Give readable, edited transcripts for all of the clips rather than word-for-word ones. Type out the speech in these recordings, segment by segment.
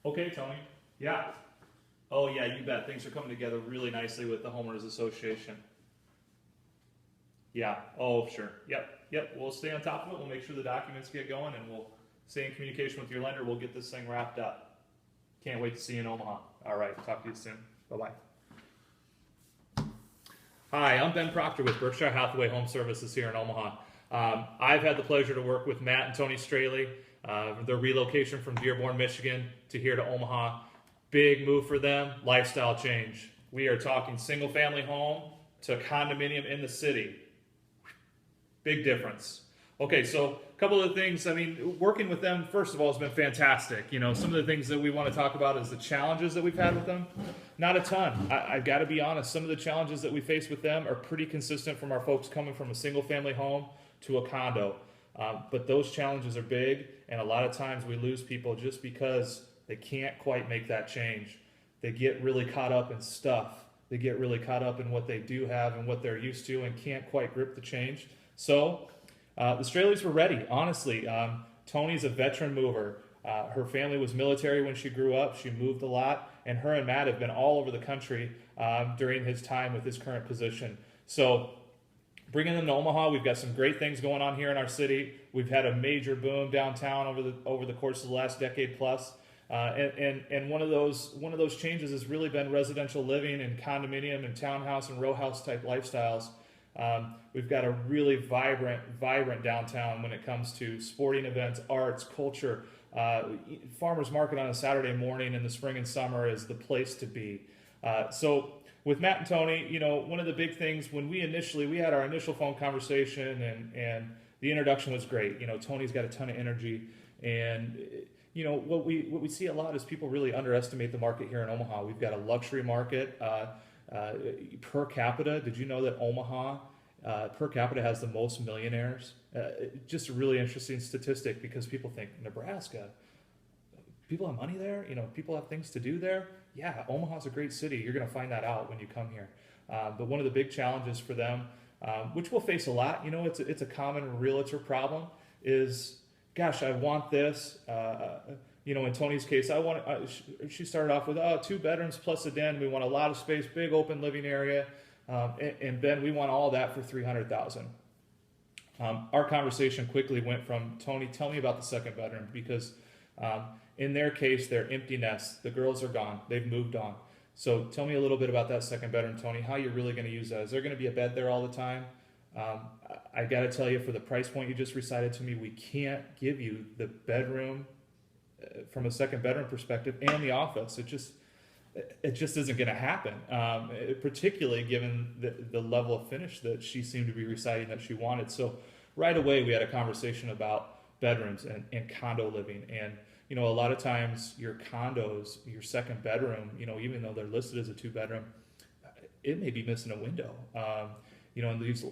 Okay, Tony. Yeah. Oh, yeah, you bet. Things are coming together really nicely with the homeowners association. Yeah. Oh, sure. Yep. Yep. We'll stay on top of it. We'll make sure the documents get going, and we'll stay in communication with your lender. We'll get this thing wrapped up. Can't wait to see you in Omaha. All right. Talk to you soon. Bye bye. Hi, I'm Ben Proctor with Berkshire Hathaway Home Services here in Omaha. I've had the pleasure to work with Matt and Tony Straley. Their relocation from Dearborn, Michigan to here to Omaha. Big move for them, lifestyle change. We are talking single family home to condominium in the city. Big difference. Okay, so a couple of things. I mean, working with them, first of all, has been fantastic. You know, some of the things that we want to talk about is the challenges that we've had with them. Not a ton. I've got to be honest. Some of the challenges that we face with them are pretty consistent from our folks coming from a single family home to a condo. But those challenges are big, and a lot of times we lose people just because they can't quite make that change. They get really caught up in stuff. They get really caught up in what they do have and what they're used to and can't quite grip the change. So the Straleys were ready, honestly. Tony's a veteran mover. Her family was military when she grew up. She moved a lot, and her and Matt have been all over the country during his time with his current position. So bringing them to Omaha, we've got some great things going on here in our city. We've had a major boom downtown over the course of the last decade plus. And one of those changes has really been residential living and condominium and townhouse and row house type lifestyles. We've got a really vibrant downtown when it comes to sporting events, arts, culture. Farmers market on a Saturday morning in the spring and summer is the place to be. So with Matt and Tony, you know, one of the big things when we had our initial phone conversation and the introduction was great. You know, Tony's got a ton of energy, and you know what we see a lot is people really underestimate the market here in Omaha. We've got a luxury market per capita. Did you know that Omaha per capita has the most millionaires? Just a really interesting statistic because people think Nebraska. People have money there. You know, people have things to do there. Yeah, Omaha's a great city. You're going to find that out when you come here. But one of the big challenges for them, which we'll face a lot, you know, it's a common realtor problem, is, gosh, I want this. You know, in Tony's case, she started off with 2 bedrooms plus a den. We want a lot of space, big open living area. And Ben, we want all that for $300,000. Our conversation quickly went from, Tony, tell me about the second bedroom, because in their case, they're empty nests. The girls are gone. They've moved on. So tell me a little bit about that second bedroom, Tony, how you're really going to use that. Is there going to be a bed there all the time? I got to tell you, for the price point you just recited to me, we can't give you the bedroom from a second bedroom perspective and the office. It just isn't going to happen, particularly given the level of finish that she seemed to be reciting that she wanted. So right away, we had a conversation about bedrooms and condo living. And, you know, a lot of times your condos, your second bedroom, you know, even though they're listed as a 2-bedroom, it may be missing a window. You know,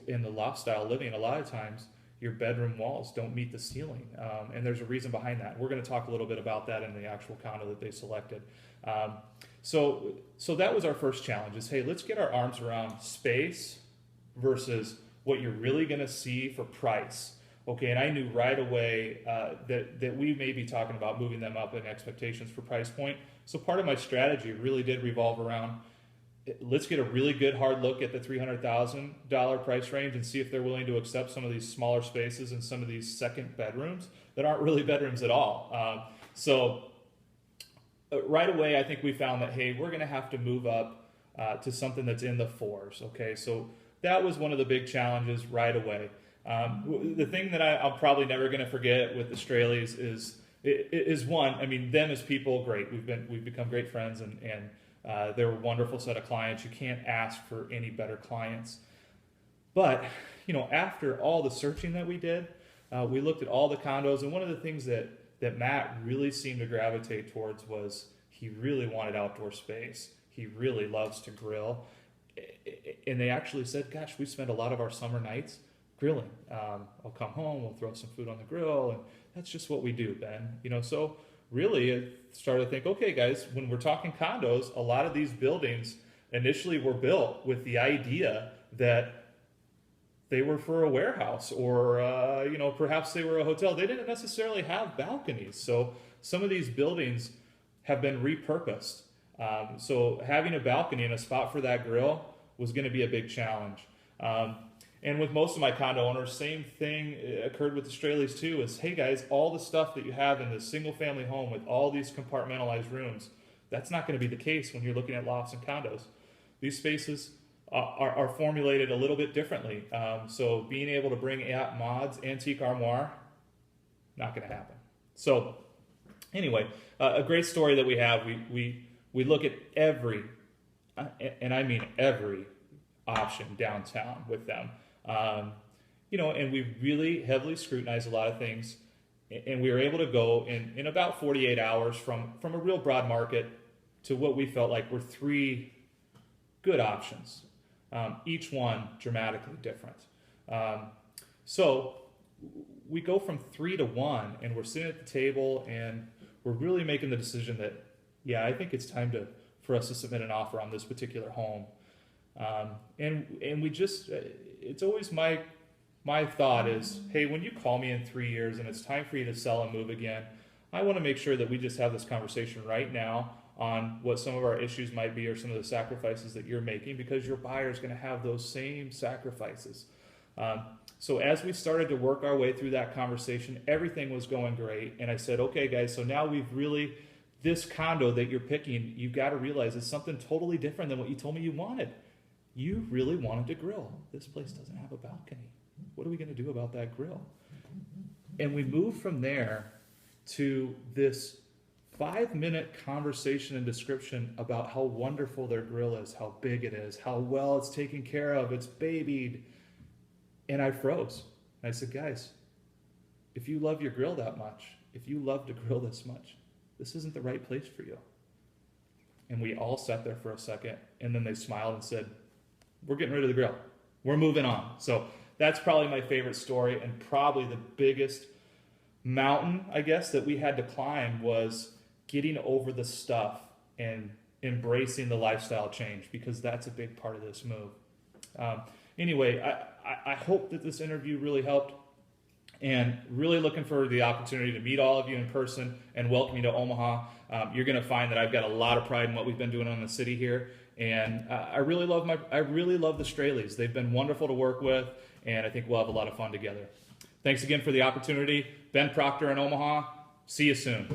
in the loft style living, a lot of times your bedroom walls don't meet the ceiling. And there's a reason behind that. We're going to talk a little bit about that in the actual condo that they selected. So that was our first challenge is, hey, let's get our arms around space versus what you're really going to see for price. Okay, and I knew right away that we may be talking about moving them up in expectations for price point. So part of my strategy really did revolve around, let's get a really good hard look at the $300,000 price range and see if they're willing to accept some of these smaller spaces and some of these second bedrooms that aren't really bedrooms at all. So right away, I think we found that, hey, we're going to have to move up to something that's in the 4s. Okay, so that was one of the big challenges right away. The thing that I'm probably never going to forget with the Straleys is one, I mean, them as people, great. We've become great friends, and they're a wonderful set of clients. You can't ask for any better clients. But, you know, after all the searching that we did, we looked at all the condos, and one of the things that Matt really seemed to gravitate towards was he really wanted outdoor space. He really loves to grill. And they actually said, gosh, we spend a lot of our summer nights grilling. I'll come home, we'll throw some food on the grill, and that's just what we do, Ben. You know, so really it started to think, okay, guys, when we're talking condos, a lot of these buildings initially were built with the idea that they were for a warehouse or, you know, perhaps they were a hotel. They didn't necessarily have balconies. So some of these buildings have been repurposed. So having a balcony and a spot for that grill was going to be a big challenge. And with most of my condo owners, same thing occurred with the Straleys too, is, hey guys, all the stuff that you have in this single family home with all these compartmentalized rooms, that's not going to be the case when you're looking at lofts and condos. These spaces are formulated a little bit differently. So being able to bring mods, antique armoire, not going to happen. So anyway, a great story that we have. We look at every, and I mean every option downtown with them. And we really heavily scrutinize a lot of things, and we were able to go in about 48 hours from a real broad market to what we felt like were 3 good options, each one dramatically different. So we go from 3 to 1, and we're sitting at the table, and we're really making the decision that, yeah, I think it's time for us to submit an offer on this particular home. And we just, it's always my thought is, hey, when you call me in 3 years and it's time for you to sell and move again, I want to make sure that we just have this conversation right now on what some of our issues might be, or some of the sacrifices that you're making, because your buyer is going to have those same sacrifices. So as we started to work our way through that conversation, everything was going great. And I said, okay, guys, so now this condo that you're picking, you've got to realize it's something totally different than what you told me you wanted. You really wanted to grill. This place doesn't have a balcony. What are we going to do about that grill? And we moved from there to this 5-minute conversation and description about how wonderful their grill is, how big it is, how well it's taken care of, it's babied. And I froze. I said, guys, if you love your grill that much, if you love to grill this much, this isn't the right place for you. And we all sat there for a second, and then they smiled and said, we're getting rid of the grill. We're moving on. So that's probably my favorite story, and probably the biggest mountain, I guess, that we had to climb was getting over the stuff and embracing the lifestyle change, because that's a big part of this move. Anyway, I hope that this interview really helped, and really looking forward to the opportunity to meet all of you in person and welcome you to Omaha. You're going to find that I've got a lot of pride in what we've been doing in the city here, and I really love the Straleys. They've been wonderful to work with, and I think we'll have a lot of fun together. Thanks again for the opportunity. Ben Proctor in Omaha. See you soon.